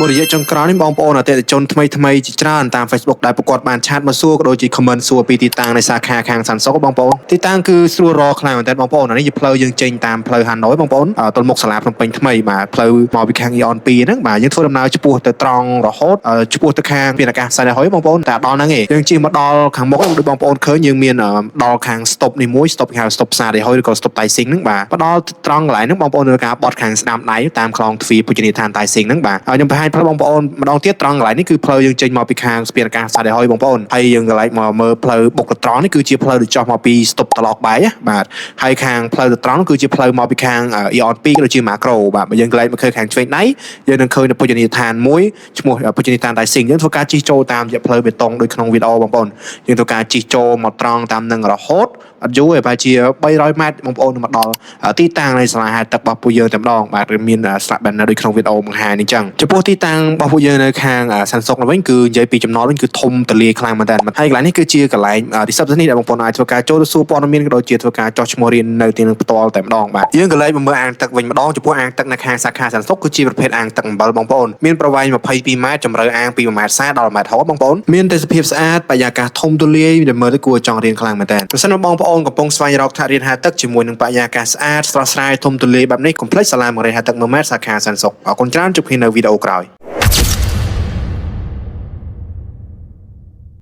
មួយរយៈចុងក្រោយនេះបងប្អូនអតិថិជនថ្មីជាច្រើនតាម Facebook ដែលប្រកបបានឆាតមកសួរក៏ដូចជា comment សួរពីទីតាំងនៃសាខាខាងសាន់សុកបងប្អូនទីតាំងគឺស្រួលរកខ្លាំងមែនតើបងប្អូននេះជាផ្លូវយើងចេញតាមផ្លូវហាណូយបងប្អូនទល់មុខសាលាភ្នំពេញថ្មីបាទផ្លូវមកពីខាង Eon 2ហ្នឹងបាទយើងធ្វើដំណើរឆ្ពោះទៅត្រង់រហូតឆ្ពោះទៅខាងពានអាកាសសានហុយបងប្អូនតែដល់ហ្នឹងឯងយើងជិះមកដល់ខាងមុខដូចបងប្អូនឃើញយើងមានដល់ខាង stop នេះមួយ stop ហៅ stop ផ្សារហុយឬក៏ stop តៃស៊ីងហ្នឹងបាទដល់ត្រង់កន្លែងហ្នឹងបងប្អូននៅការបត់ខាងស្ដាំដៃតាមខ្លងទ្វារពុជនីយដ្ឋានតៃស៊ីងហ្នឹងបាទខ្ញុំបង្ហាញផ្លូវបងប្អូនម្ដងទៀតត្រង់កន្លែងនេះគឺផ្លូវយើងចេញមកពីខាងស្ពានអាកាសសានហុយបងប្អូនហើយយើងកន្លែងមកមើលផ្លូវបុកត្រង់នេះគឺជាផ្លូវដែលចោះមកពី stop ត្រឡោកបែកបាទហើយខាងផ្លូវត្រង់គឺជាផ្លូវមកពីខាង Eon 2ក៏ដូចជា Macro បាទយើងកន្លែងមកឃើញខាងឆ្វេងដៃយើងនឹងឃើញនៅពុជនីយដ្ឋានមួយឈ្មោះពុជនីយដ្ឋានតៃស៊ីងយើងធ្វើការជិះចូលតាមរយៈផ្លូវបេតុងដូចក្នុងវីដេអូបងប្អូនយើងធ្វើការជិះចូលមកត្រង់តាមនឹងរហូតអត់យូរទេប្រហែលជា300ម៉ែត្របងប្អូនមកដល់ទីតាំងនៃសាលាហែលទឹករបស់ពួកយើងតែម្ដងបាទមានស្លាក banner ដូចក្នុងវីដេអូបង្ហាញនេះចឹងចំពោះទីតាំងរបស់ពួកយើងនៅខាងសាន់សុកវិញគឺនិយាយពីចំណតវិញគឺធំទលាខ្លាំងមែនតើហើយកន្លែងនេះគឺជាកន្លែងទីសិបនេះដែលបងប្អូនអាចធ្វើការចូលទៅសួរព័ត៌មានក៏ដូចជាធ្វើការចោះឈ្មោះរៀននៅទីនឹងផ្ទាល់តែម្ដងបាទយើងក៏លេចមកមើលអាងទឹកវិញម្ដងចំពោះអាងទឹកនៅខាងសាខាសាន់សុកគឺជាប្រភេទអាងទឹកអំបិលបងប្អូនមានប្រវែង22ម៉ែត្រជម្រៅអាងពី1ម៉ែត្រ40ដល់1ម៉ែត្រ60បងប្អូនមានទេសភាពស្អាតបរិយាកាសធំទូលាយដែលមើលទៅគួរចង់រៀនខ្លាំងមែនតើប្រសិនបើបងប្អូនកំពុងស្វែងរកថ្នាក់រៀនហែលទឹកជាមួយនឹងបរិយាកាសស្អាតស្រស់ស្រាយធំទូលាយបែបនេះកុំភ្លេចសាលាបង្រៀនហែលទឹក1ម៉ែត្រសាខាសាន់សុកអរគុណច្រើនជួបគ្នានៅវីដេអូក្រោយ